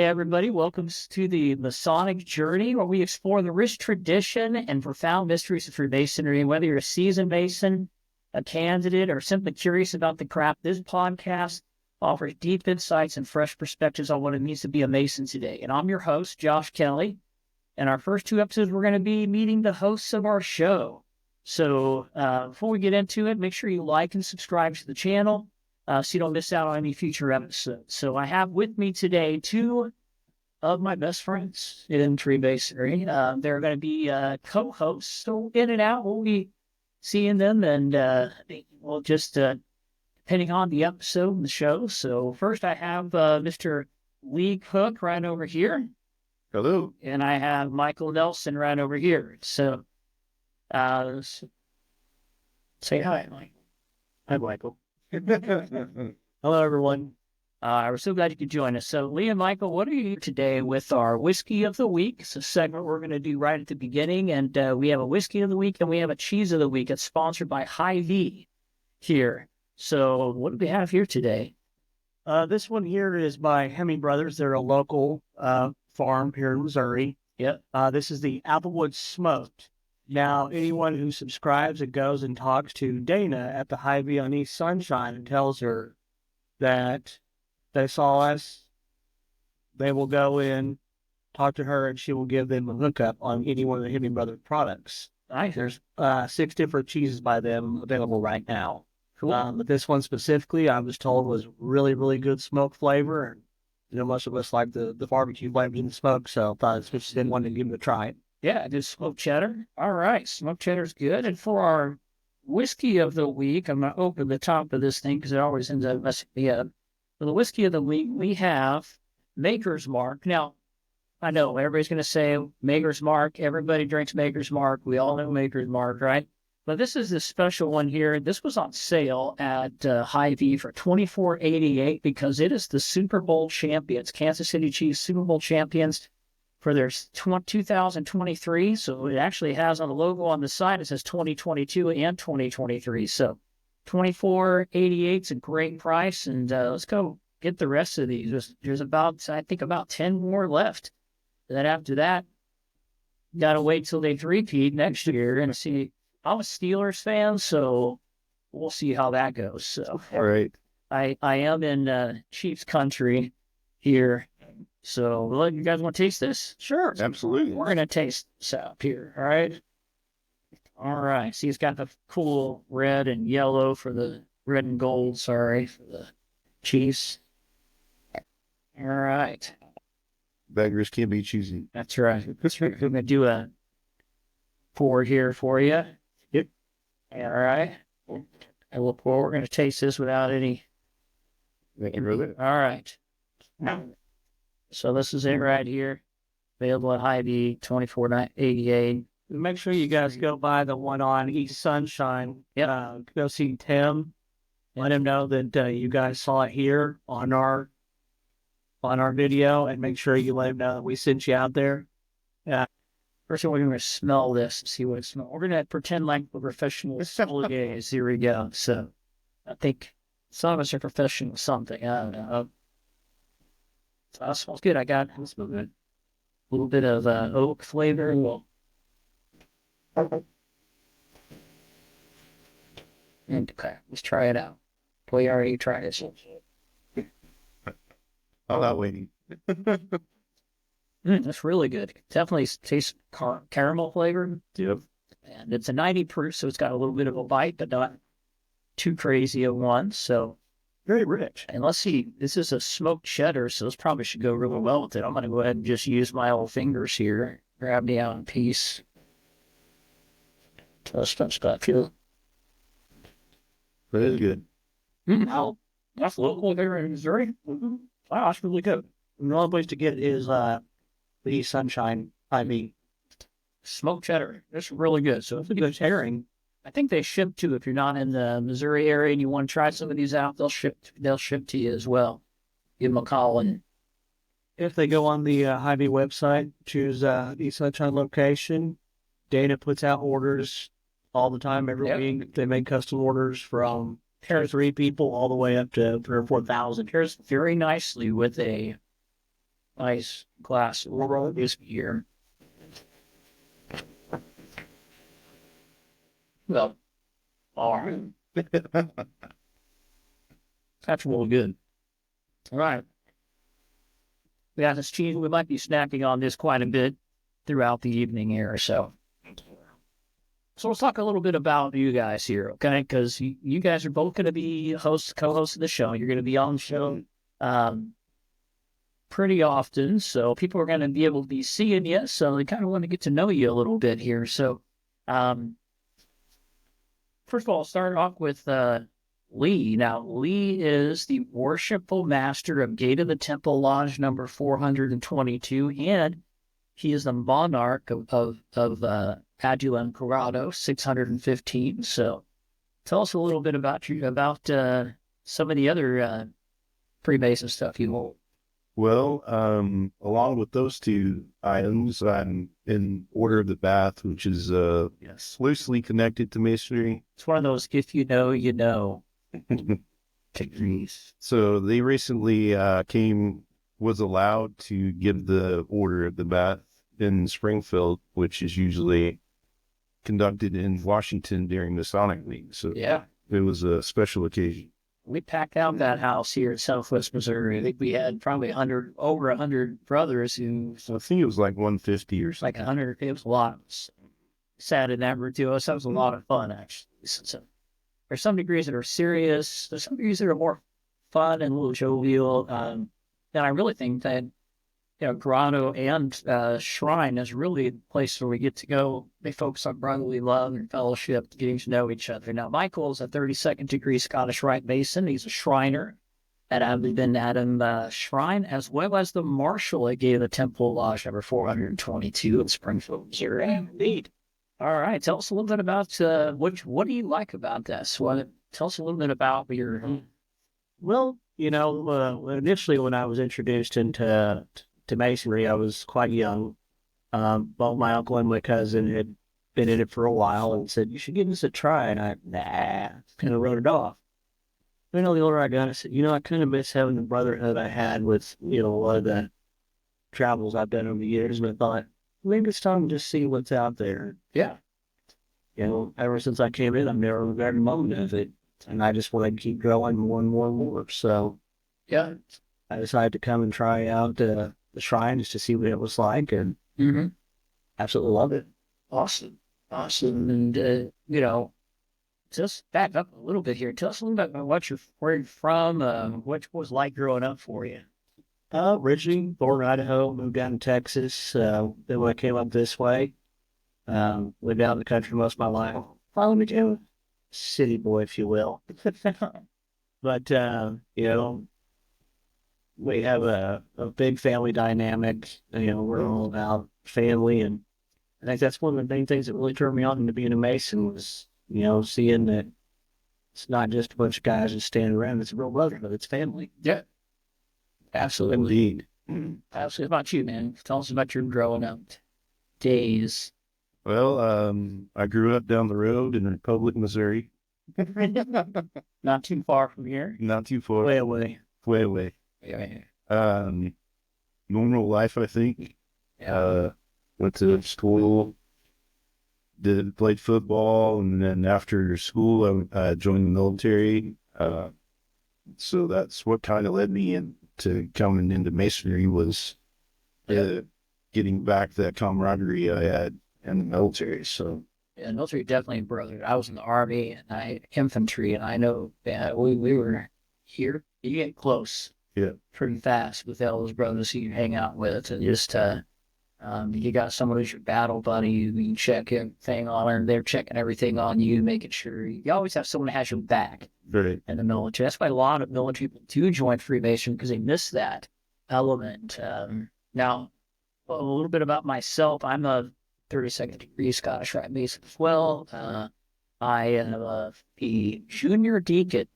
Hey, everybody, welcome to the Masonic Journey, where we explore the rich tradition and profound mysteries of Freemasonry. And whether you're a seasoned Mason, a candidate, or simply curious about the craft, this podcast offers deep insights and fresh perspectives on what it means to be a Mason today. And I'm your host, Josh Kelley. And our first two episodes, we're going to be meeting the hosts of our show. So before we get into it, make sure you like and subscribe to the channel, so you don't miss out on any future episodes. So I have with me today two of my best friends in Freemasonry. They're going to be co-hosts, so in and out, we'll be seeing them, and we'll just, depending on the episode and the show. So first I have Mr. Lee Cook right over here. Hello. And I have Michael Nelson right over here. So say hi, Michael. Hi, Michael. Hello, everyone. We're so glad you could join us. So, Lee and Michael, what are you here today with our Whiskey of the Week? It's a segment we're going to do right at the beginning, and we have a Whiskey of the Week and we have a Cheese of the Week. It's sponsored by Hy-Vee here. So, what do we have here today? This one here is by Hemming Brothers. They're a local farm here in Missouri. Yep. This is the Applewood Smoked. Now, anyone who subscribes and goes and talks to Dana at the Hy-Vee on East Sunshine and tells her that they saw us, they will go in, talk to her, and she will give them a hookup on any one of the Hemming Brothers products. Nice. There's 6 different cheeses by them available right now. Cool. But this one specifically, I was told, was really, really good smoke flavor. And, most of us like the barbecue flavor in the smoke, so I thought it's just didn't want to give it a try. Yeah, just smoked cheddar. All right, smoked cheddar's good. And for our Whiskey of the Week, I'm going to open the top of this thing because it always ends up messing me up. For the Whiskey of the Week, we have Maker's Mark. Now, I know everybody's going to say Maker's Mark. Everybody drinks Maker's Mark. We all know Maker's Mark, right? But this is the special one here. This was on sale at Hy-Vee for $24.88 because it is the Super Bowl champions, Kansas City Chiefs Super Bowl champions for their 2023. So it actually has on the logo on the side, it says 2022 and 2023. So $24.88 is a great price. And let's go get the rest of these. There's about 10 more left. Then after that, you got to wait till they three-peat next year and see. I'm a Steelers fan, so we'll see how that goes. So, All right. I am in Chiefs country here. So, you guys want to taste this? Sure. Absolutely. We're going to taste this up here. All right. All right. See, it's got the cool red and yellow for the red and gold, for the Chiefs. All right. Beggars can be choosy. That's right. We're going to do a pour here for you. Yep. All right. I will pour. We're going to taste this without any. Thank you, brother. All right. So this is it right here. Available at Hy-Vee, $24.88. Make sure you guys go buy the one on East Sunshine. Yep. Go see Tim. Let him know that you guys saw it here on our video, and make sure you let him know that we sent you out there. First of all, we're going to smell this and see what it smells. We're going to pretend like we're professional sommeliers. Here we go. So I think some of us are professional something. I don't know. So that smells good. It smells good. A little bit of oak flavor. Okay, let's try it out. We already tried this. I'm not waiting. That's really good. Definitely tastes caramel flavor. Yep. And it's a 90 proof, so it's got a little bit of a bite, but not too crazy at once. So Very rich. and let's see, this is a smoked cheddar, so this probably should go really well with it. I'm going to go ahead and just use my old fingers here. Grab the out piece. That's got feel. That is good. Wow, that's local here in Missouri. Wow, that's really good. The only place to get it is the East Sunshine Hy-Vee. Smoked cheddar. It's really good. So if It's a good pairing. I think they ship too. If you're not in the Missouri area and you want to try some of these out, they'll ship to you as well. Give them a call. And If they go on the Hy-Vee website, choose East Sunshine location, Dana puts out orders all the time, every week. They make custom orders from 3 people all the way up to 3,000 or 4,000. pairs very nicely with a nice glass of whiskey here. Well, all right. That's really good. All right. Yeah, this cheese, we might be snacking on this quite a bit throughout the evening here. So let's talk a little bit about you guys here, okay? Because you guys are both going to be co-hosts of the show. You're going to be on the show pretty often. So people are going to be able to be seeing you. So they kind of want to get to know you a little bit here. So first of all, I'll start off with Lee. Now, Lee is the worshipful master of Gate of the Temple Lodge number 422, and he is the monarch of Padua and Grotto 615. So, tell us a little bit about some of the other Freemason stuff you hold. Well, along with those two items, I'm in Order of the Bath, which is Yes, loosely connected to Masonry. it's one of those if you know, you know degrees. So they recently was allowed to give the Order of the Bath in Springfield, which is usually conducted in Washington during the Masonic Week. So Yeah. it was a special occasion. We packed out that house here in Southwest Missouri. I think we had probably over 100 brothers who, So I think it was like 150 or something. like 100, it was a lot. Sat in that room too. So it was a lot of fun, actually. So there's some degrees that are serious. There's some degrees that are more fun and a little jovial. And I really think that, Grotto and Shrine is really the place where we get to go. They focus on brotherly love and fellowship, getting to know each other. Now, Michael is a 32nd degree Scottish Rite Mason. He's a Shriner at Abingdon Adam Shrine, as well as the Marshal at Gate of the Temple Lodge number 422 in Springfield, Missouri. Indeed. All right. Tell us a little bit about what do you like about this? Tell us a little bit about your. Well, initially when I was introduced into Masonry, I was quite young. Both my uncle and my cousin had been in it for a while and said, "You should give this a try." And I, kind of wrote it off. The older I got, I said, I kind of miss having the brotherhood I had with, a lot of the travels I've done over the years. And I thought, maybe it's time to just see what's out there. Yeah. Ever since I came in, I've never regretted a moment of it. And I just wanted to keep growing more and more and more. So, Yeah. I decided to come and try out the shrine just to see what it was like, and absolutely love it. Awesome. And, just back up a little bit here. Tell us a little bit about where you're from, what was like growing up for you. Originally born in Idaho, moved down to Texas. Then when I came up this way, lived out in the country most of my life. Follow me to city boy, if you will. But, we have a big family dynamic. We're all about family, and I think that's one of the main things that really turned me on into being a Mason was, seeing that it's not just a bunch of guys just standing around. It's a real brotherhood. It's family. Yeah. Indeed. Absolutely. About you, man. Tell us about your growing up days. Well, I grew up down the road in Republic, Missouri. Not too far from here. Not too far. Way away. Way away. Yeah. Normal life, I think. Went to school, played football, and then after school, I joined the military. So that's what kind of led me into coming into Masonry was getting back that camaraderie I had in the military. So Yeah, the military definitely brother. I was in the Army and I infantry, and I know that we were here. You get close. Yeah. Pretty fast with all those brothers who you hang out with, and just you got someone who's your battle buddy. You can check everything on her, and they're checking everything on you, making sure you always have someone that has your back very. in the military. That's why a lot of military people do join Freemason, because they miss that element. Now, a little bit about myself. I'm a 32nd degree Scottish Rite Mason as well. I am a junior deacon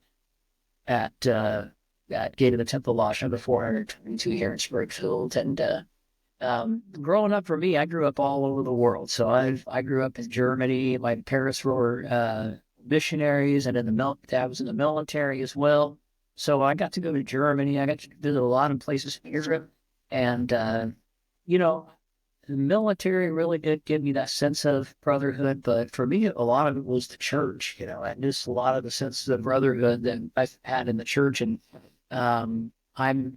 at Gate of the Temple Lodge number 422 here in Springfield. And growing up for me, I grew up all over the world. So I grew up in Germany. My parents were missionaries, and I was in the military as well. So I got to go to Germany. I got to visit a lot of places in Europe. And, you know, the military really did give me that sense of brotherhood, but for me, a lot of it was the church, and just a lot of the sense of brotherhood that I've had in the church. And I'm, I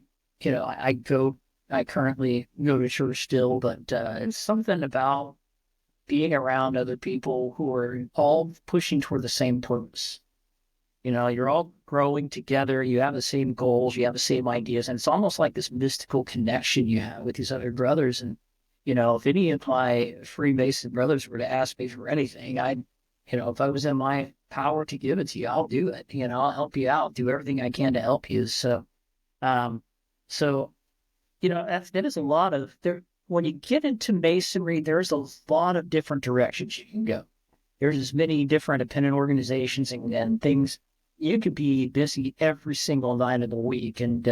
currently go to church still, but it's something about being around other people who are all pushing toward the same purpose. You're all growing together. You have the same goals. You have the same ideas. And it's almost like this mystical connection you have with these other brothers. And, if any of my Freemason brothers were to ask me for anything, if I was in my power to give it to you, I'll do it. I'll help you out, do everything I can to help you. So, um, so, that is a lot of there. When you get into Masonry, there's a lot of different directions you can go. There's as many different dependent organizations and things. You could be busy every single night of the week. And,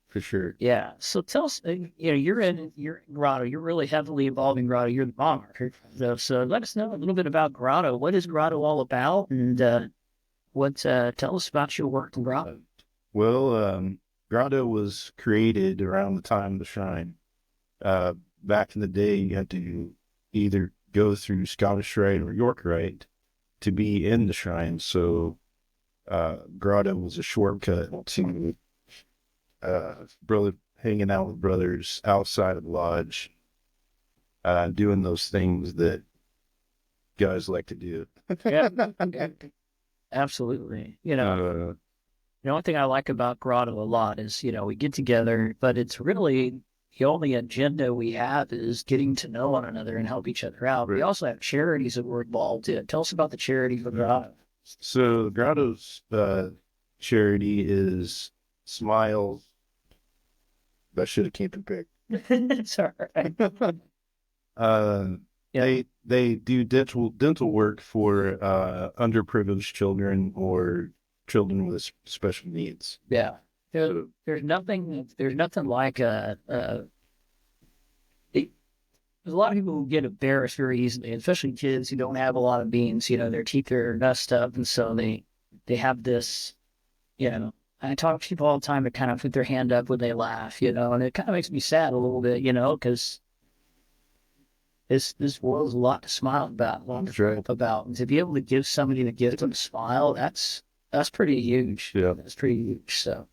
For sure. yeah. So tell us, you're in Grotto. You're really heavily involved in Grotto. You're the monarch. So let us know a little bit about Grotto. What is Grotto all about? And tell us about your work in Grotto. Well, Grotto was created around the time of the shrine. Back in the day, you had to either go through Scottish Rite or York Rite to be in the shrine. So Grotto was a shortcut to hanging out with brothers outside of the lodge, doing those things that guys like to do. Yeah, absolutely. The only thing I like about Grotto a lot is, we get together, but it's really the only agenda we have is getting to know one another and help each other out. Right. We also have charities that we're involved in. Tell us about the charity for Grotto. So Grotto's charity is Smiles. I should have kept it big. It's all right. Yeah. They do dental work for underprivileged children or children with special needs. Yeah. There's nothing like there's a lot of people who get embarrassed very easily, especially kids who don't have a lot of means. Their teeth are messed up, and so they have this. I talk to people all the time that kind of put their hand up when they laugh, and it kind of makes me sad a little bit, because this world is a lot to smile about, about, and to be able to give somebody the gift of a smile, that's pretty huge. Yeah, that's pretty huge. So.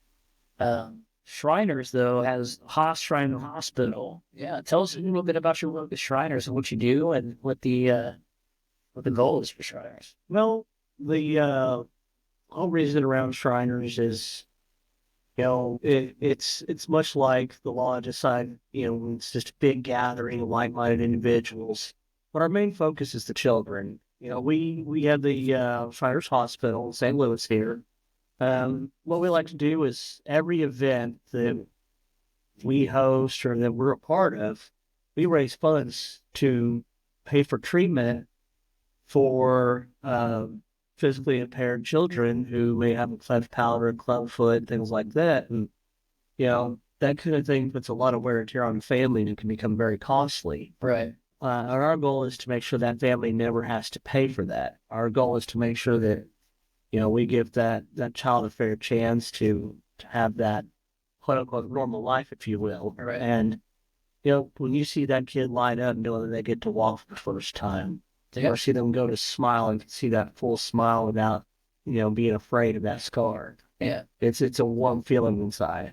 Shriners, though, has Shrine Hospital. Yeah, tell us a little bit about your work with Shriners and what you do and what the goal is for Shriners. Well, the whole reason around Shriners is, it's much like the lodge aside. It's just a big gathering of like-minded individuals. But our main focus is the children. We have the Shriners Hospital in St. Louis here. What we like to do is every event that we host or that we're a part of, we raise funds to pay for treatment for physically impaired children who may have a cleft palate or a club foot, things like that. And, that kind of thing puts a lot of wear and tear on the family and it can become very costly. Right. And our goal is to make sure that family never has to pay for that. Our goal is to make sure that we give that child a fair chance to have that quote unquote normal life, if you will. Right. And, when you see that kid line up knowing that they get to walk for the first time, or see them go to smile and see that full smile without, being afraid of that scar. Yeah. It's a warm feeling inside.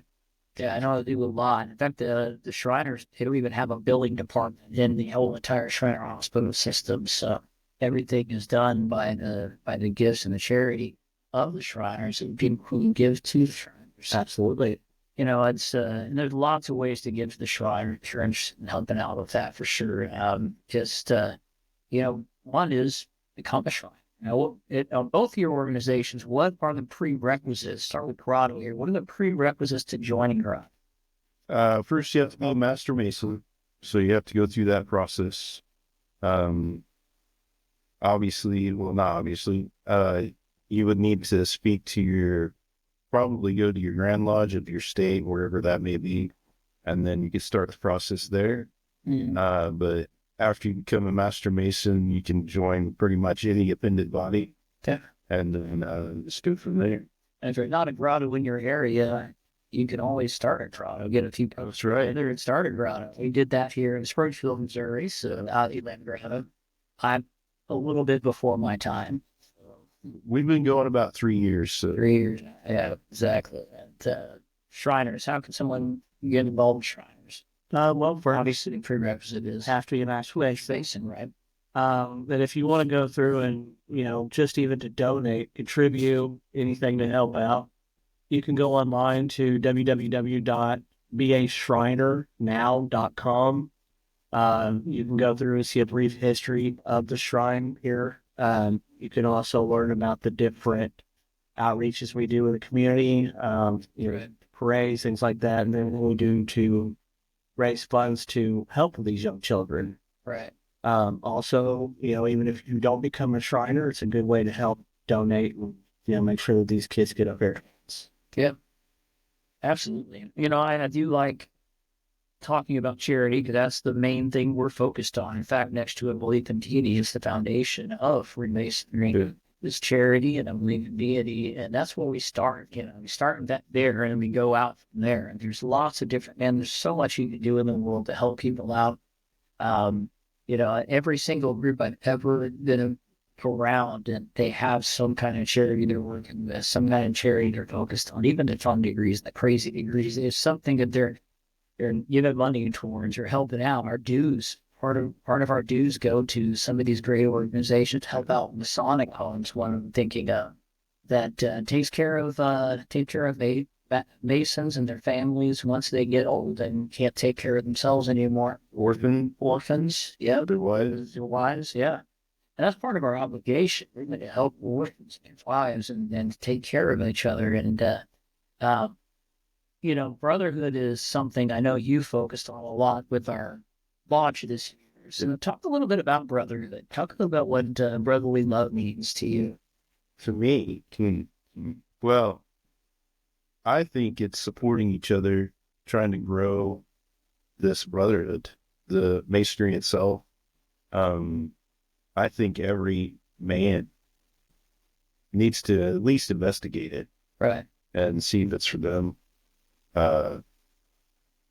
Yeah, I know they do a lot. In fact, the Shriners, they don't even have a billing department in the whole entire Shriner Hospital system. So everything is done by the gifts and the charity of the Shriners and people who give to the Shriners. Absolutely. It's and there's lots of ways to give to the Shriners. If you're interested in helping out with that, for sure. One is become a Shriner. On both your organizations, what are the prerequisites? Start with Grotto here. What are the prerequisites to joining Grotto? First, you have to be a Master Mason, so you have to go through that process. Obviously, well, not obviously, you would need to speak to probably go to your Grand Lodge of your state, wherever that may be, and then you can start the process there. Mm. But after you become a Master Mason, you can join pretty much any appended body. Yeah. And then just go from there. And if you're not a Grotto in your area, you can always start at Grotto, get a few That's right. there and start at Grotto. We did that here in Springfield, Missouri, so out in Grotto. I'm a little bit before my time. We've been going about 3 years. So 3 years. Yeah, exactly. And Shriners, how can someone get involved with Shriners? Well, for Obviously, the prerequisite is have to be an actual facing, right? that if you want to go through and, just even to donate, contribute anything to help out, you can go online to www.bashrinernow.com. You can go through and see a brief history of the shrine here. You can also learn about the different outreaches we do in the community, parades, things like that, and then what we do to raise funds to help these young children. Right. Also, even if you don't become a Shriner, it's a good way to help donate and, make sure that these kids get a fair chance. Yep. Absolutely. I do like talking about charity because that's the main thing we're focused on. In fact, next to a belief in deity is the foundation of Freemasonry. Yeah. Is charity and a belief in deity, and that's where we start. We start there, and we go out from there. And there's lots of different, and there's so much you can do in the world to help people out. Every single group I've ever been around, and they have some kind of charity they're working with, some kind of charity they're focused on, even the fun degrees, the crazy degrees. There's something that they're giving money towards or helping out. Our dues, part of our dues go to some of these great organizations to help out Masonic homes. One I'm thinking of that takes care of Masons and their families once they get old and can't take care of themselves anymore. Orphans, yeah, their wives, yeah. And that's part of our obligation, really, to help orphans and wives and to take care of each other. And Brotherhood is something I know you focused on a lot with our launch this year. So talk a little bit about Brotherhood. Talk a little about what brotherly love means to you. For me, well, I think it's supporting each other, trying to grow this brotherhood, the Masonry itself. I think every man needs to at least investigate it. Right. And see if it's for them.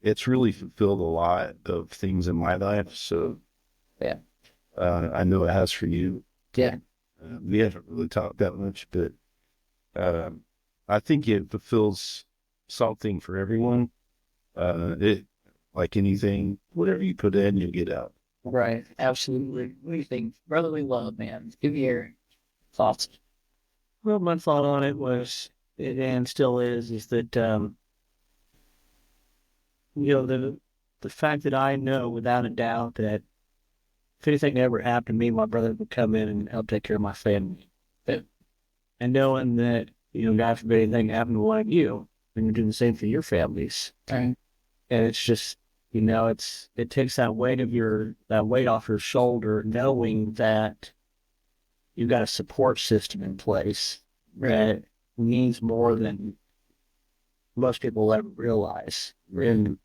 It's really fulfilled a lot of things in my life. So, yeah, I know it has for you. Yeah. We haven't really talked that much, but I think it fulfills something for everyone. It, like anything, whatever you put in, you get out. Right. Absolutely. What do you think? Brotherly love, man. Give me your thoughts. Well, my thought on it was, and still is that, the fact that I know without a doubt that if anything ever happened to me, my brother would come in and help take care of my family. And knowing that, God forbid anything happened to one of you, and you're doing the same for your families. Right. And it's just, it takes that weight off your shoulder, knowing that you've got a support system in place that means more than most people will ever realize. And,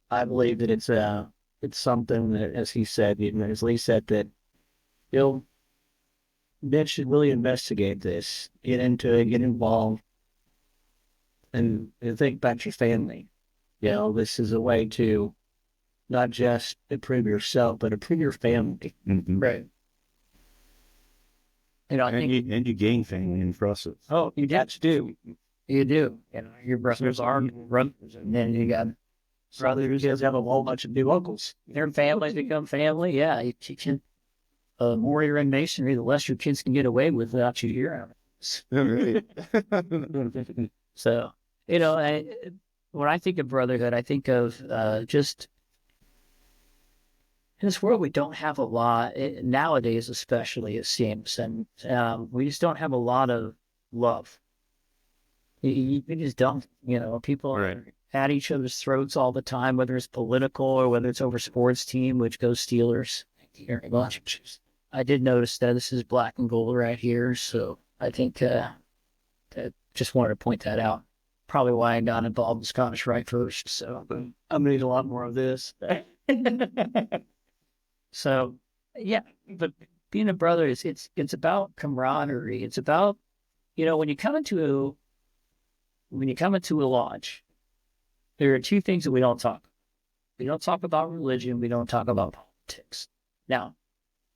I believe that it's something that, as he said, as Lee said, that men should really investigate this, get into it, get involved, and think about your family. This is a way to not just improve yourself, but improve your family. Mm-hmm. Right. I think you gain family in the process. Oh, you got to do. You do. Your brothers are brothers, and then you got brothers. Kids have a whole bunch of new uncles. Their families become family. Yeah, you can. The more you're in Masonry, the less your kids can get away with without you here. So, when I think of brotherhood, I think of just in this world we don't have a lot nowadays, especially it seems, and we just don't have a lot of love. You just don't. People are at each other's throats all the time, whether it's political or whether it's over sports team, which goes Steelers. Thank you very much. I did notice that this is black and gold right here, so I think just wanted to point that out. Probably why I got involved in Scottish Rite first. So I'm gonna need a lot more of this. So, yeah, but being a brother it's about camaraderie. It's about when you come into when you come into a lodge, there are two things that we don't talk. We don't talk about religion. We don't talk about politics. Now,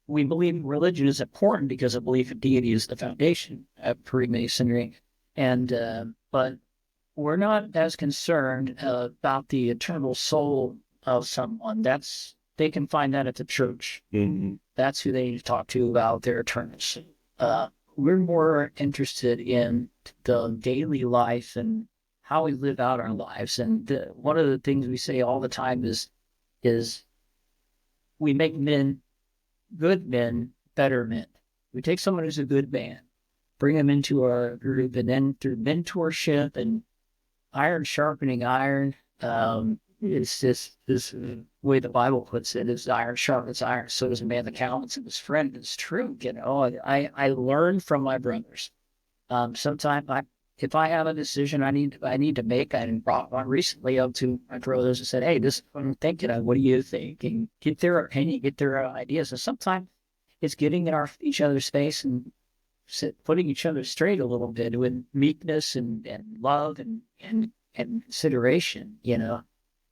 we believe religion is important because a belief in deity is the foundation of Freemasonry, but we're not as concerned about the eternal soul of someone. They can find that at the church. Mm-hmm. That's who they need to talk to about their eternal soul. We're more interested in the daily life and how we live out our lives. And one of the things we say all the time is we make good men, better men. We take someone who's a good man, bring them into our group, and then through mentorship and iron sharpening iron, it's just this way the Bible puts it is iron sharpens iron, so does a man the countenance of his friend. It's true, I learn from my brothers. Sometimes if I have a decision I need to make, I brought one recently up to my brothers and said, "Hey, this is what I'm thinking of. What do you think?" And get their opinion, get their ideas. And sometimes it's getting in each other's face and putting each other straight a little bit with meekness and love and consideration,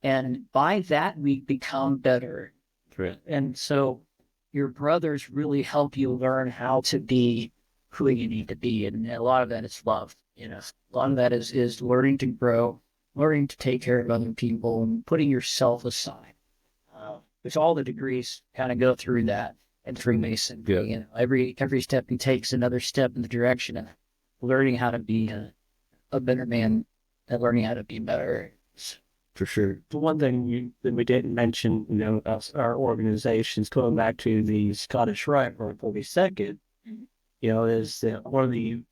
And by that we become better. Right. And so your brothers really help you learn how to be who you need to be, and a lot of that is love. A lot of that is learning to grow, learning to take care of other people, and putting yourself aside. Which all the degrees kind of go through that in Freemasonry. Yeah. Every step you take is another step in the direction of learning how to be a better man and learning how to be better. For sure. The one thing that we didn't mention, our organizations, going back to the Scottish Rite or 42nd, is that one of the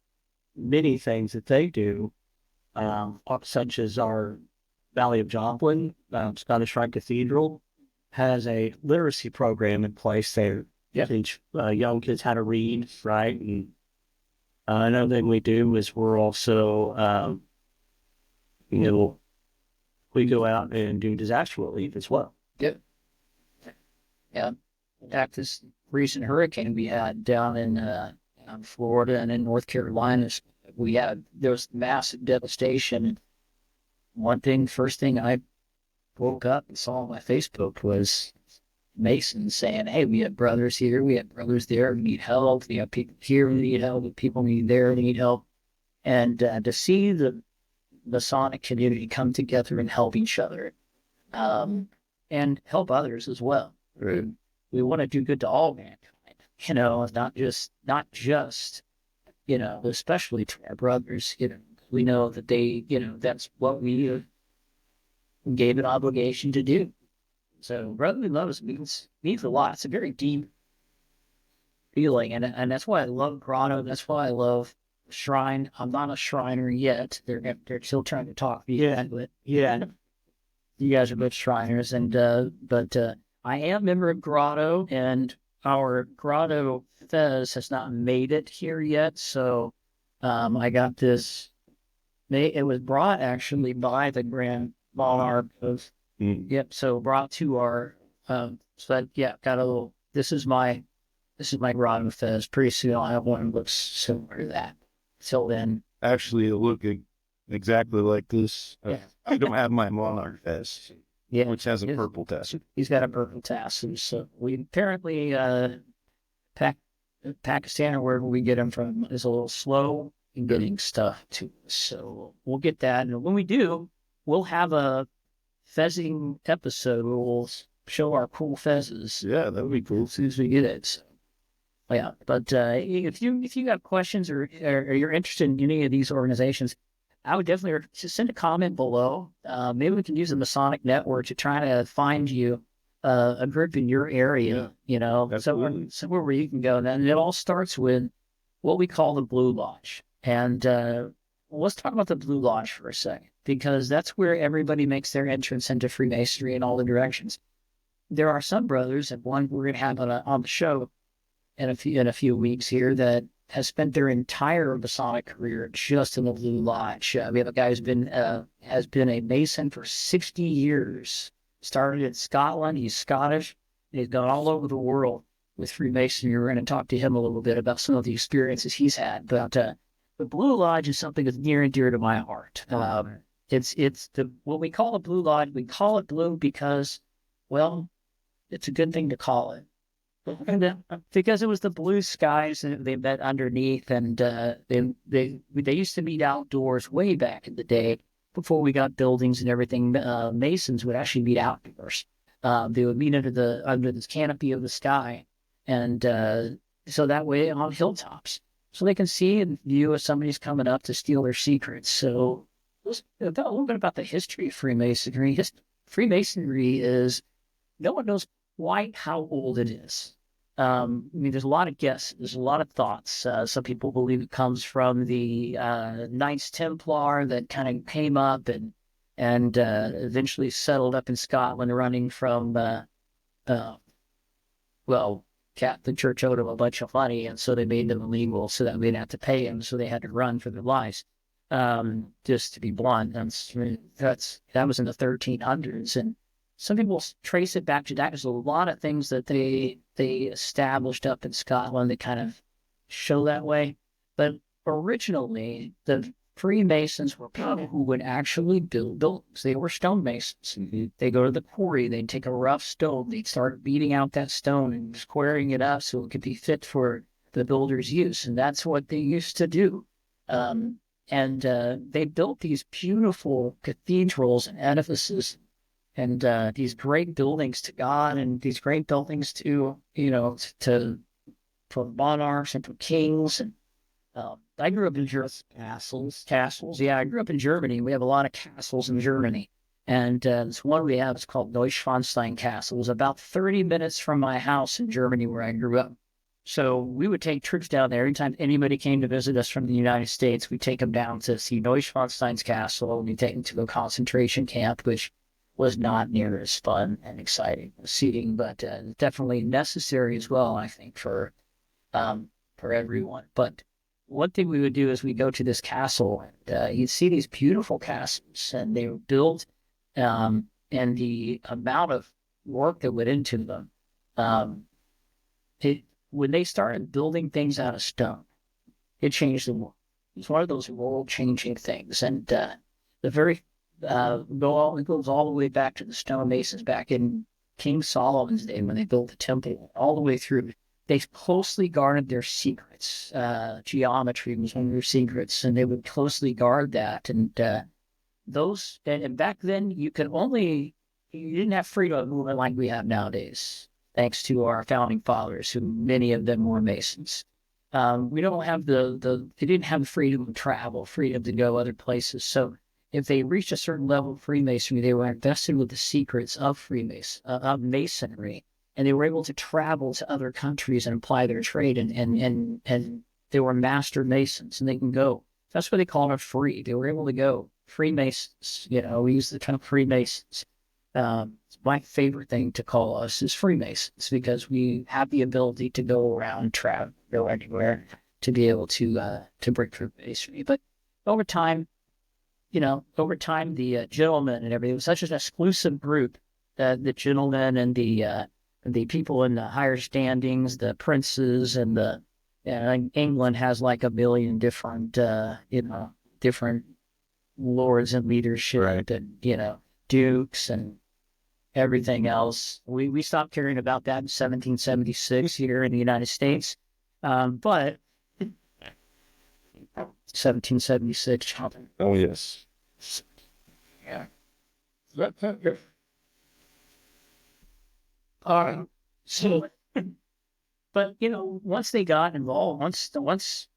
many things that they do, such as our Valley of Joplin, Scottish Rite Cathedral, has a literacy program in place there. Yeah. Teach young kids how to read, right? And another thing we do is we're also, we go out and do disaster relief as well. Yeah. Yeah. In fact, this recent hurricane we had down in Florida and in North Carolina, there was massive devastation. First thing I woke up and saw on my Facebook was Masons saying, "Hey, we have brothers here, we have brothers there, we need help. We have people here, we need help. People need there, we need help." And to see the Masonic community come together and help each other, and help others as well. Right. We want to do good to all mankind, not just, especially to our brothers. We know that they, that's what we gave an obligation to do. So brotherly love means a lot. It's a very deep feeling, and that's why I love Grotto. That's why I love Shrine. I'm not a Shriner yet. They're still trying to talk me into it. Yeah. You guys are both Shriners, but I am a member of Grotto, and our Grotto Fez has not made it here yet. So I got this. It was brought actually by the Grand Monarch of. Yep. So brought to our. Got a little. This is my Grotto Fez. Pretty soon I'll have one that looks similar to that. Till then, Actually, it looked exactly like this. I don't have my Monarch vest, which has a purple tassel. He's got a purple tassel. So we apparently, Pakistan or wherever we get them from is a little slow in getting stuff to us. So we'll get that. And when we do, we'll have a fezzing episode where we'll show our cool fezzes. Yeah, that would be cool. As soon as we get it. So. Yeah, but if you got questions or you're interested in any of these organizations, I would definitely just send a comment below. Maybe we can use the Masonic Network to try to find you a group in your area. Somewhere where you can go. And it all starts with what we call the Blue Lodge. And let's talk about the Blue Lodge for a second, because that's where everybody makes their entrance into Freemasonry in all the directions. There are some brothers, and one we're going to have on the show in a few weeks here, that has spent their entire Masonic career just in the Blue Lodge. We have a guy who's has been a Mason for 60 years. Started in Scotland. He's Scottish. And he's gone all over the world with Freemasonry. We're going to talk to him a little bit about some of the experiences he's had. But the Blue Lodge is something that's near and dear to my heart. It's what we call a Blue Lodge. We call it blue because, well, it's a good thing to call it. Because it was the blue skies that they met underneath, and they used to meet outdoors way back in the day before we got buildings and everything. Masons would actually meet outdoors. They would meet under this canopy of the sky, and so that way on hilltops, so they can see and view if somebody's coming up to steal their secrets. So a little bit about the history of Freemasonry. Freemasonry is, no one knows quite how old it is. I mean, there's a lot of guesses, there's a lot of thoughts. Some people believe it comes from the Knights Templar that kind of came up and eventually settled up in Scotland, running from Catholic Church owed them a bunch of money, and so they made them illegal so that we didn't have to pay them, so they had to run for their lives. Just to be blunt, that was in the 1300s, and some people trace it back to that. There's a lot of things that they established up in Scotland that kind of show that way. But originally, the Freemasons were people who would actually build buildings. They were stonemasons. Mm-hmm. They go to the quarry, they'd take a rough stone, they'd start beating out that stone and squaring it up so it could be fit for the builder's use. And that's what they used to do. They built these beautiful cathedrals and edifices, and these great buildings to God, and these great buildings to, for monarchs and for kings. And I grew up in Germany. Castles. Yeah, I grew up in Germany. We have a lot of castles in Germany. And this one we have is called Neuschwanstein Castle. It was about 30 minutes from my house in Germany where I grew up. So we would take trips down there. Anytime anybody came to visit us from the United States, we'd take them down to see Neuschwanstein's castle. We'd take them to a concentration camp, which was not near as fun and exciting seeing, but definitely necessary as well, I think, for everyone. But one thing we would do is we go to this castle, and you'd see these beautiful castles, and they were built, and the amount of work that went into them. When they started building things out of stone, it changed the world. It's one of those world-changing things, and it goes all the way back to the stonemasons back in King Solomon's day when they built the temple, all the way through. They closely guarded their secrets. Geometry was one of their secrets, and they would closely guard that. And back then you didn't have freedom of movement like we have nowadays, thanks to our founding fathers, who many of them were Masons. We don't have they didn't have the freedom to travel, freedom to go other places. So if they reached a certain level of Freemasonry, they were invested with the secrets of Masonry, and they were able to travel to other countries and apply their trade, and they were master Masons, and they can go. That's what they call it, free. They were able to go. Freemasons, we use the term Freemasons. My favorite thing to call us is Freemasons, because we have the ability to go around, travel, go anywhere, to be able to break through Masonry. But over time, the gentlemen and everything, it was such an exclusive group that the gentlemen and the people in the higher standings, the princes, and England has like a billion different different lords and leadership, right, and dukes and everything else. We stopped caring about that in 1776 here in the United States, but 1776. Oh yes. Yeah. But once they got involved, once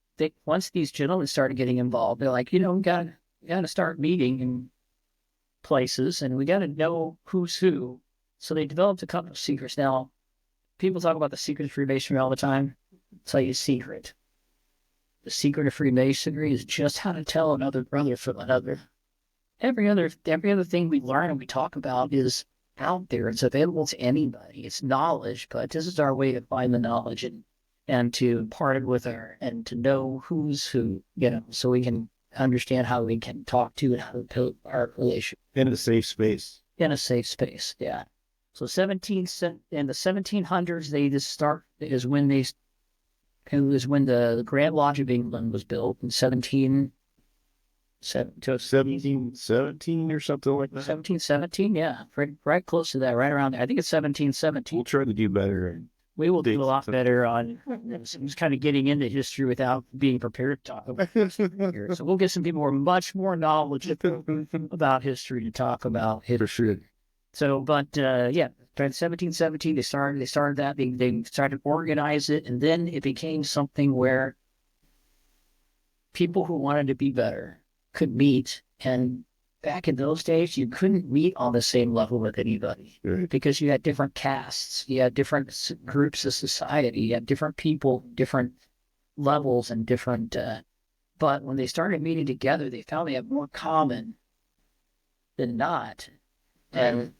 these gentlemen started getting involved, they're like, we got to start meeting in places, and we got to know who's who. So they developed a couple of secrets. Now, people talk about the secret of Freemasonry all the time. I'll tell you a secret. The secret of Freemasonry is just how to tell another brother from another. Every other thing we learn and we talk about is out there. It's available to anybody. It's knowledge, but this is our way to find the knowledge and to impart it with and to know who's who, so we can understand how we can talk to and how to build our relationship. In a safe space. In a safe space, yeah. So in the 1700s, is when they It was when the Grand Lodge of England was built in 1717 or something like that. 1717, yeah, right close to that, right around there. I think it's 1717. We'll try to do better. We will do a lot better on just kind of getting into history without being prepared to talk about history. So we'll get some people who are much more knowledgeable about history to talk about history. So, but yeah, in 1717 they started that. They started to organize it, and then it became something where people who wanted to be better could meet. And back in those days, you couldn't meet on the same level with anybody because you had different castes, you had different groups of society, you had different people, different levels, and different. But when they started meeting together, they found they had more common than not. And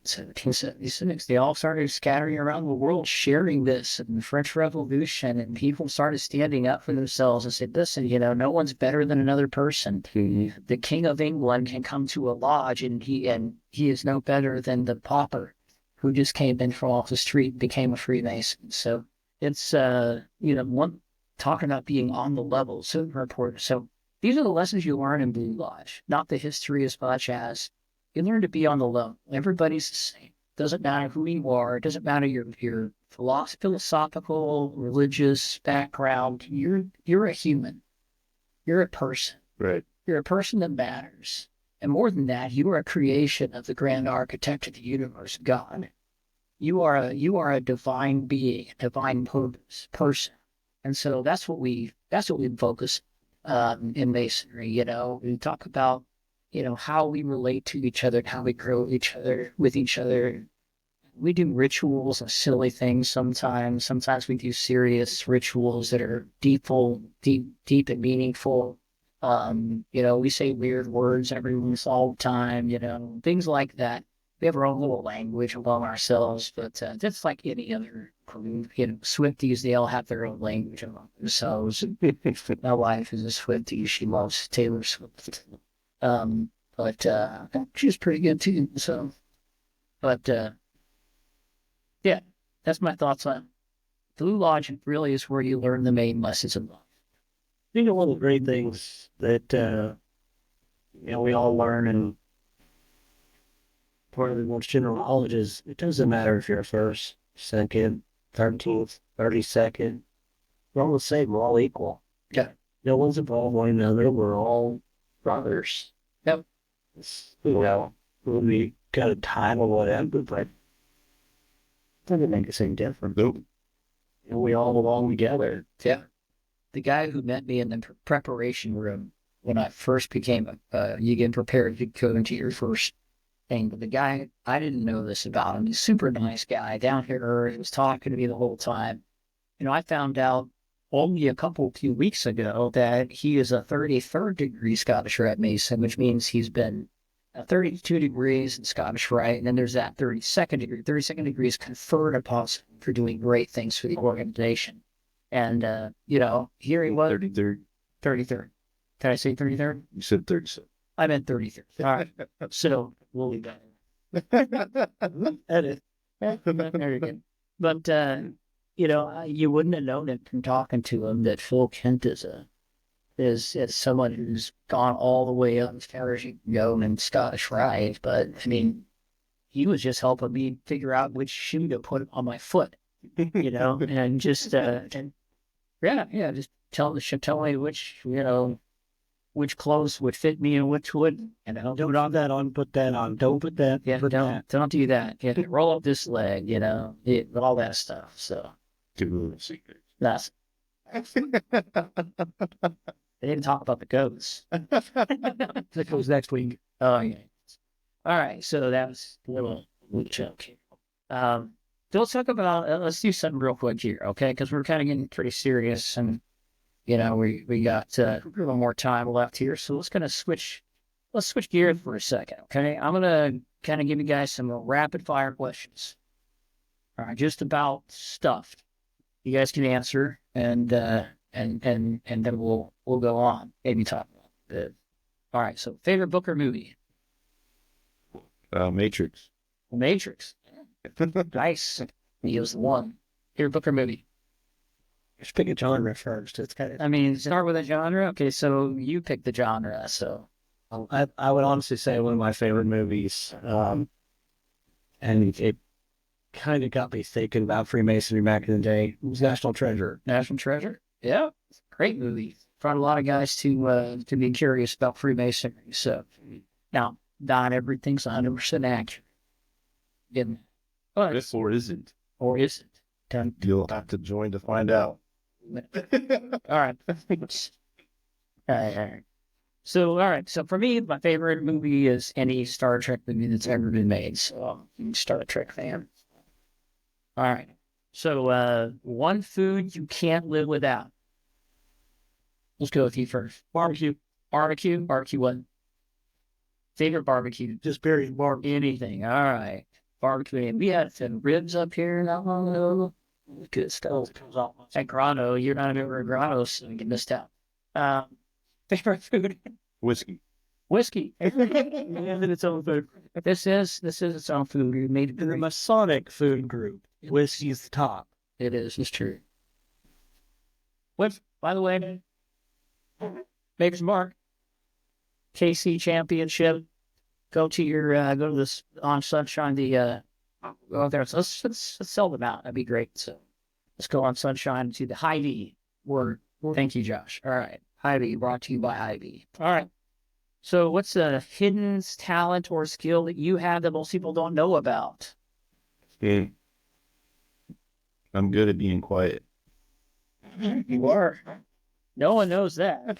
1776, they all started scattering around the world, sharing this, and the French Revolution, and people started standing up for themselves and said, listen, no one's better than another person. The King of England can come to a lodge, and he is no better than the pauper who just came in from off the street and became a Freemason. So it's, one talking about being on the level, super important. So these are the lessons you learn in Blue Lodge, not the history as much as you learn to be on the level. Everybody's the same. Doesn't matter who you are. It doesn't matter your philosophical, religious background. You're a human. You're a person. Right. You're a person that matters. And more than that, you are a creation of the grand architect of the universe, God. You are a divine being, a divine person. And so that's what we focus in Masonry. We talk about how we relate to each other and how we grow with each other. We do rituals and silly things sometimes. Sometimes we do serious rituals that are deep and meaningful. We say weird words every once all the time, things like that. We have our own little language among ourselves, but that's like any other group. Swifties, they all have their own language among themselves. My wife is a Swiftie. She loves Taylor Swift. But she's pretty good too. So, but yeah, that's my thoughts on Blue Lodge. Really is where you learn the main lessons of life. I think one of the great things that we all learn, and part of the most general knowledge is it doesn't matter if you're first, second, 13th, 32nd. We're all the same. We're all equal. Yeah. No one's above one another. We're all brothers. Yep. We got a time or whatever, but it doesn't make us any different. Nope. We all belong together. Yeah. The guy who met me in the preparation room when I first became you get prepared to go into your first thing. But the guy, I didn't know this about him. He's a super nice guy down here. He was talking to me the whole time. I found out only a few weeks ago that he is a 33rd degree Scottish Rite Mason, which means he's been 32 degrees in Scottish Rite, and then there's that 32nd degree. 32nd degree is conferred upon for doing great things for the organization. And, here he was. 33rd. 33rd. Did I say 33rd? You said 37. I meant 33rd. All right. So, we'll leave that. Edit. There you go. But, you wouldn't have known it from talking to him that Phil Kent is someone who's gone all the way up as far as you can go in Scottish Rite. But he was just helping me figure out which shoe to put on my foot, and just just tell me which clothes would fit me and which wouldn't. Don't put that on, put that on. Don't put that. Yeah, don't do that. Yeah, roll up this leg, all that stuff. So. That's they didn't talk about the goats. That goes next week. Oh yeah. All right, so that was a little joke. So let's talk about let's do something real quick here, okay? Because we're kind of getting pretty serious, and we got a little more time left here, so let's switch gears for a second, okay? I'm gonna kind of give you guys some rapid fire questions. All right, just about stuff you guys can answer, and then we'll go on. Maybe talk about it. All right. So, favorite book or movie? Matrix. Matrix. Nice. He was the one. Favorite book or movie? Just pick a genre first. It's kind of. I mean, start with a genre. Okay, so you pick the genre. So I would honestly say one of my favorite movies, and it kind of got me thinking about Freemasonry back in the day. It was National Treasure. National Treasure. Yeah, great movie. Brought a lot of guys to be curious about Freemasonry. So now, not everything's 100% accurate. Didn't, but Or isn't. or is it? Dun, You'll have to join to find out. All right. All right. So, all right. So for me, my favorite movie is any Star Trek movie that's ever been made. So I'm a Star Trek fan. All right. So one food you can't live without. Let's go with you first. Barbecue. Barbecue. Barbecue what? Favorite barbecue? Just period. Barbecue. Anything. All right. Barbecue. And we had some ribs up here. No, good stuff. At Grotto, you're not a member of Grotto, so you missed out. Favorite food? Whiskey. Whiskey. And its own food. This is its own food. We made it. In the Masonic food group, whiskey's the top. It is. It's true. What? By the way, Maker's Mark, KC Championship. Go to this on Sunshine. Go out there. So let's sell them out. That'd be great. So let's go on Sunshine to the Hy-Vee. Thank you, Josh. All right. Hy-Vee, brought to you by Hy-Vee. All right. So what's a hidden talent or skill that you have that most people don't know about? Yeah. I'm good at being quiet. You are. No one knows that.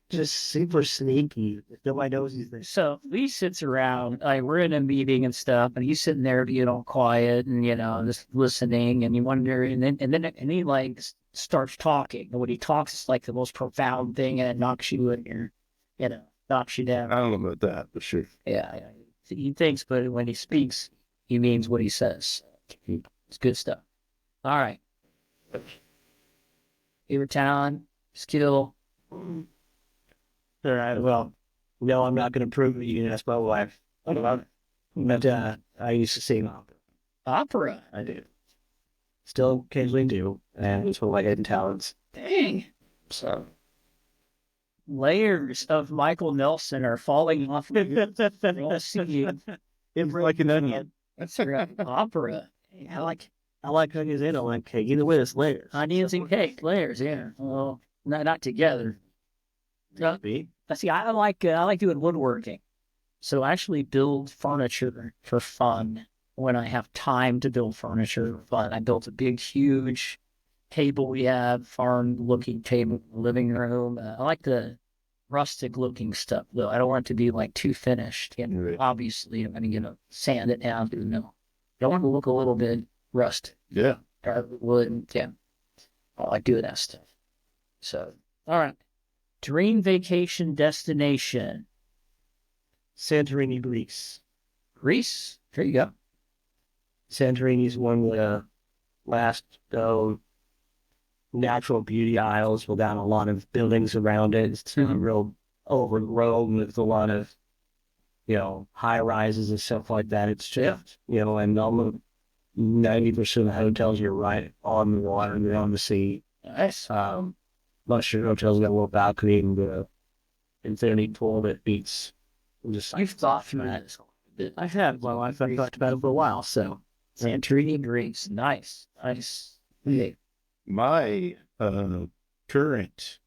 Just super sneaky. Nobody knows he's there. So Lee sits around, like we're in a meeting and stuff, and he's sitting there being all quiet and just listening, and you wonder, and he like starts talking. And when he talks, it's like the most profound thing, and it knocks you in your, knocks you down. I don't know about that, but sure. Yeah. He thinks, but when he speaks, he means what he says. It's good stuff. All right. Favorite talent, skill. All right. Well, no, I'm not going to prove it. You can ask my wife. But I used to sing opera. Opera. I do. Still occasionally do. And it's one of my hidden talents. Dang. So layers of Michael Nelson are falling off the scene. It's like an onion. That's right. Opera. I like onions and I like cake. Either way, it's layers. Onions and cake. Layers, yeah. Well, not together. See, I like doing woodworking. So I actually build furniture for fun when I have time to build furniture for fun. I built a big, huge table we have, farm-looking table in the living room. I like the rustic-looking stuff, though. I don't want it to be like too finished. And obviously, I'm going to sand it down. I want it to look a little bit rustic. Yeah. Dark wood. Yeah. I like doing that stuff. So, all right. Dream vacation destination. Santorini, Greece. Greece. There you go. Santorini's one of the last natural beauty isles without a lot of buildings around it. It's real overgrown with a lot of, high rises and stuff like that. It's just, and almost 90% of the hotels you're right on the water, you're on the sea. Nice. Most of your hotels got a little balcony and the infinity pool that beats. You've thought through that. I have. My wife, I've talked about it for a while, so. Santorini, Greece. Nice. Yeah. My current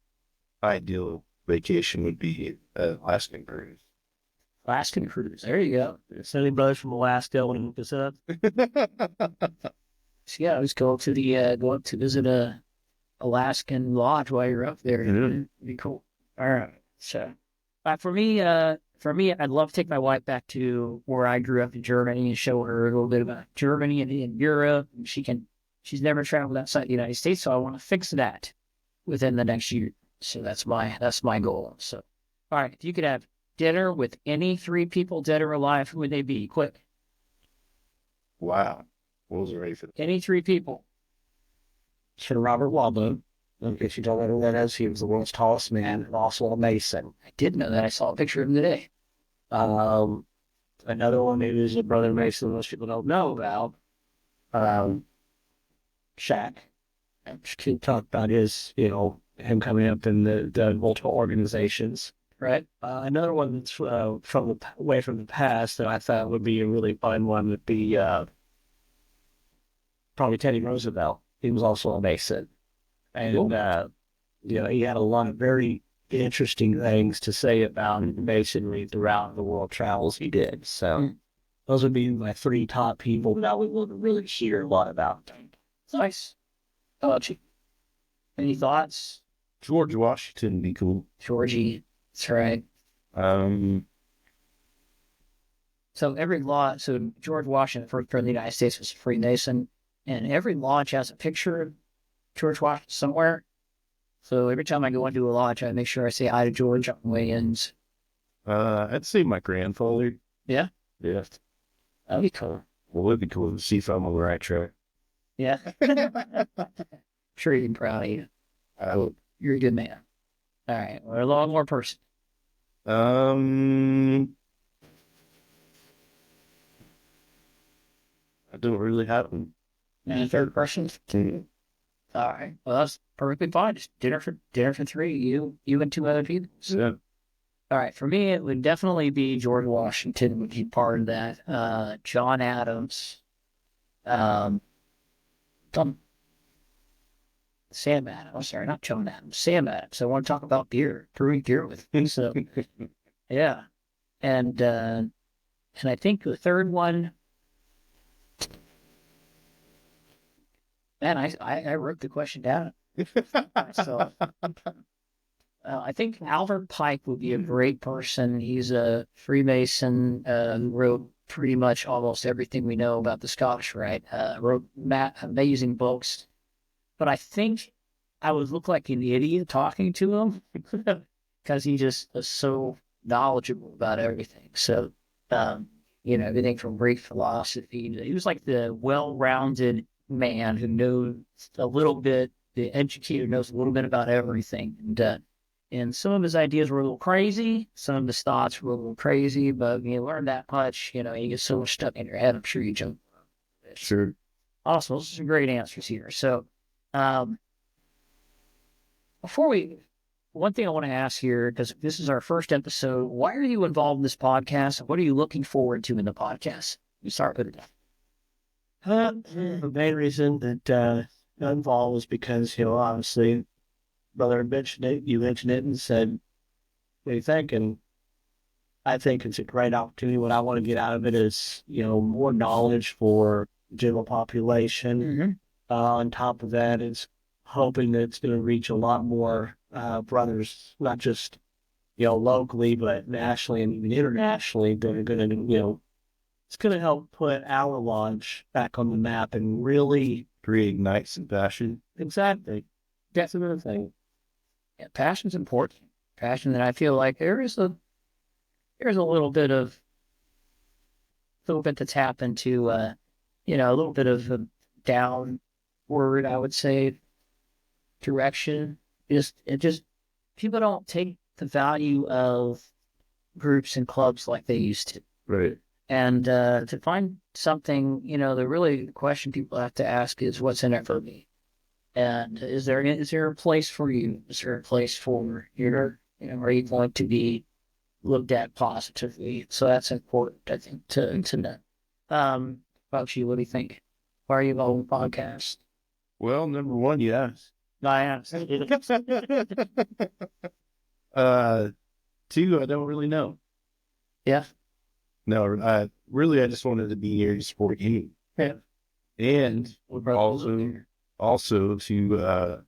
ideal vacation would be Alaskan cruise. Alaskan cruise. There you go. Sending brothers from Alaska want to hook us up. So yeah, let's go up to visit a Alaskan lodge while you're up there. It'd be cool. All right. So, for me, I'd love to take my wife back to where I grew up in Germany and show her a little bit about Germany and Europe. She's never traveled outside the United States, so I want to fix that within the next year. So that's my goal. So, all right, if you could have dinner with any 3 people, dead or alive, who would they be? Quick. Wow. What was ready for that? Any 3 people. Sir Robert Waldo. In case you don't know who that is, he was the world's tallest man and also a Mason. I did know that. I saw a picture of him today. Another one maybe is a brother Mason most people don't know about. Shaq. Keep talk about his, him coming up in the multiple organizations. Right. Another one that's away from the past that I thought would be a really fun one would be probably Teddy Roosevelt. He was also a Mason, and he had a lot of very interesting things to say about Masonry throughout the world travels he did. So those would be my three top people that I would really hear a lot about. Nice. How about you? Any thoughts? George Washington would be cool. Georgie. That's right. So George Washington, for the United States, was a Freemason, and every lodge has a picture of George Washington somewhere. So every time I go into a lodge, I make sure I say hi to George on the way in. I'd say my grandfather. Yeah? Yeah. That'd be cool. Well, it'd be cool to see if I'm on the right track. Yeah. Sure, you're proud of you. I would. You're a good man. All right. We're a lot more person. I don't really have them. And third person? All right. Well, that's perfectly fine. Just dinner for three. You and two other people. Yeah. All right. For me, it would definitely be George Washington would be part of that. John Adams. Sam Adams. Sorry, not John Adams. Sam Adams. I want to talk about beer. Brewing beer with him. So, yeah. And I think the third one. Man, I wrote the question down. So I think Albert Pike would be a great person. He's a Freemason, wrote pretty much almost everything we know about the Scottish Rite, wrote amazing books. But I think I would look like an idiot talking to him because he just was so knowledgeable about everything. So, everything from Greek philosophy. He was like the well-rounded man who knows a little bit, the educator knows a little bit about everything. And some of his ideas were a little crazy. Some of his thoughts were a little crazy, but you learn that much, you get so much stuff in your head, I'm sure you jump. Sure. Awesome. Those are some great answers here. So, one thing I want to ask here, because this is our first episode, why are you involved in this podcast? What are you looking forward to in the podcast? You start with it. The main reason that I'm involved is because, obviously, brother mentioned it, you mentioned it and said, what do you think? And I think it's a great opportunity. What I want to get out of it is, more knowledge for the general population. Mm-hmm. On top of that, it's hoping that it's going to reach a lot more brothers, not just, locally, but nationally and even internationally, that are going to, it's going to help put our lodge back on the map and really reignite some passion. Exactly. That's another thing. Yeah, passion's important. Passion that I feel like there's a little bit that's happened to, a little bit of a downward, I would say, direction. Just people don't take the value of groups and clubs like they used to. Right. And to find something, the question people have to ask is, what's in it for me? And is there a place for you? Is there a place for your, are you going to be looked at positively? So that's important, I think, to know. About you, what do you think? Why are you involved in the podcast? Well, number one, yes. I asked. 2, I don't really know. Yeah. No, I just wanted to be here to support you. Yeah. And also to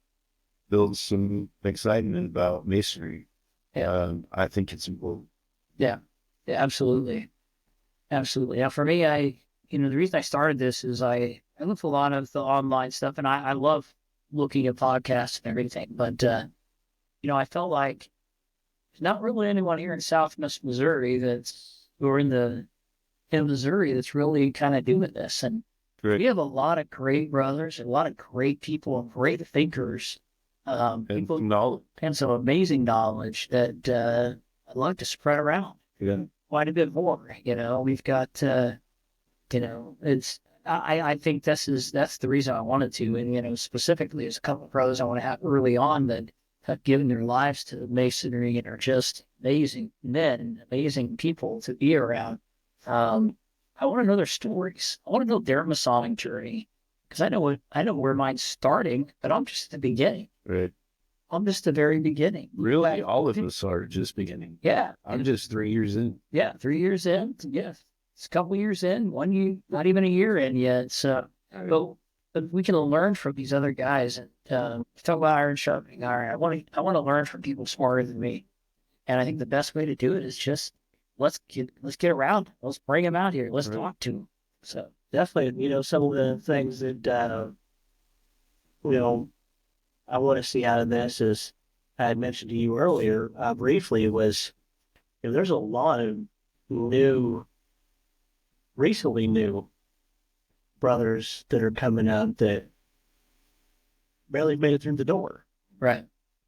build some excitement about Masonry. Yeah. I think it's important. Yeah, absolutely. Absolutely. Now, for me, the reason I started this is I look at a lot of the online stuff, and I love looking at podcasts and everything, but, I felt like there's not really anyone here in Southwest Missouri in Missouri that's really kind of doing this. And we have a lot of great brothers, a lot of great people, and great thinkers, people and some amazing knowledge that I'd like to spread around. Yeah. Quite a bit more. We've got, I think that's the reason I wanted to. And, specifically, there's a couple of brothers I want to have early on that have given their lives to Masonry and are just amazing men, amazing people to be around. I want to know their stories. I want to know their Masonic journey because I know where mine's starting, but I'm just at the beginning. Right. I'm just the very beginning. Really, all of us are just beginning. Yeah. I'm just 3 years in. Yeah, 3 years in. Yeah. It's a couple years in, 1 year, not even a year in yet. So, but we can learn from these other guys. And talk about iron sharpening iron. I want to learn from people smarter than me. And I think the best way to do it is just let's get around. Let's bring them out here. Let's talk to them. So definitely, some of the things that I want to see out of this is I had mentioned to you earlier briefly was there's a lot of recently new brothers that are coming up that barely made it through the door. right.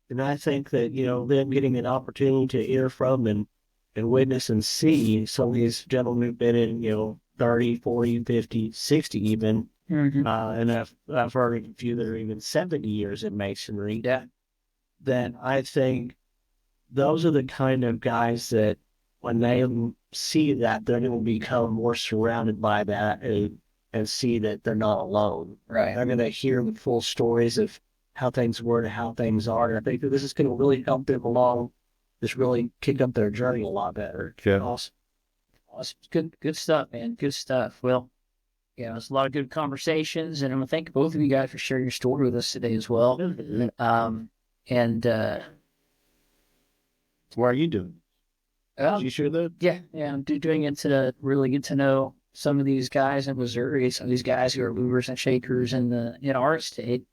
And I think that, them getting an opportunity to hear from and witness and see some of these gentlemen who've been in, 30, 40, 50, 60 even. Mm-hmm. And I've heard a few that are even 70 years in Masonry. Yeah. That I think those are the kind of guys that when they see that, they're going to become more surrounded by that and see that they're not alone. Right. They're going to hear the full stories of how things were and how things are. And I think that this is going to really help them along, just really kick up their journey a lot better. Yeah. Awesome. Good stuff, man. Good stuff. Well, it's a lot of good conversations, and I'm gonna thank both of you guys for sharing your story with us today as well. What are you doing? Did you share that? Yeah, I'm doing it to really get to know some of these guys in Missouri, some of these guys who are movers and shakers in our state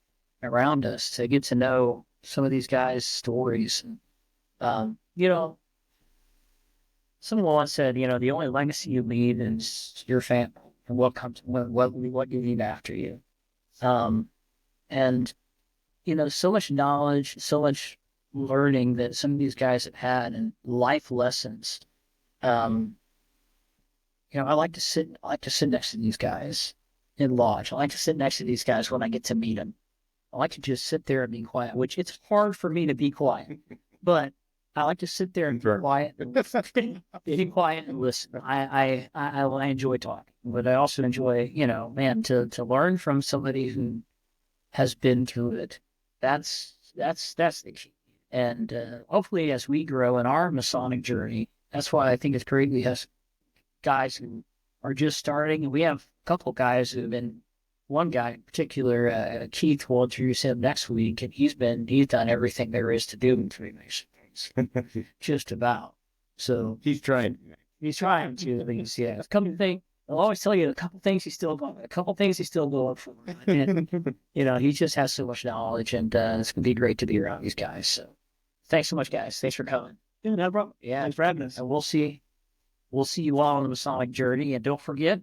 around us, to get to know some of these guys' stories. Someone once said, the only legacy you leave is your family and what you leave after you. And so much knowledge, so much learning that some of these guys have had and life lessons. I like to sit next to these guys in lodge. I like to sit next to these guys when I get to meet them. I like to just sit there and be quiet, which it's hard for me to be quiet, but I like to sit there and be quiet, be quiet and listen. I enjoy talking, but I also enjoy, to learn from somebody who has been through it. That's the key. And hopefully, as we grow in our Masonic journey, that's why I think it's great we have guys who are just starting, and we have a couple guys who've been. One guy in particular, Keith, will introduce him next week, and he's done everything there is to do in Freemasonry. Just about. So He's trying. He's trying to at least, yeah. I'll always tell you a couple things he's still going for. And, he just has so much knowledge, and it's going to be great to be around these guys. So thanks so much, guys. Thanks for coming. Yeah, no problem. Yeah. Thanks for having us. And we'll see you all on the Masonic journey. And don't forget,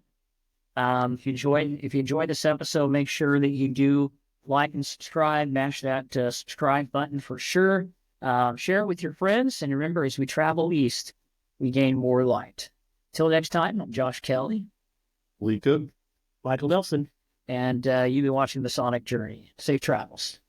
if you enjoyed this episode, make sure that you do like and subscribe, mash that subscribe button for sure. Share it with your friends, and remember, as we travel east, we gain more light. Till next time, I'm Josh Kelley. Lee Cook. Michael Nelson. And you've been watching the Masonic Journey. Safe travels.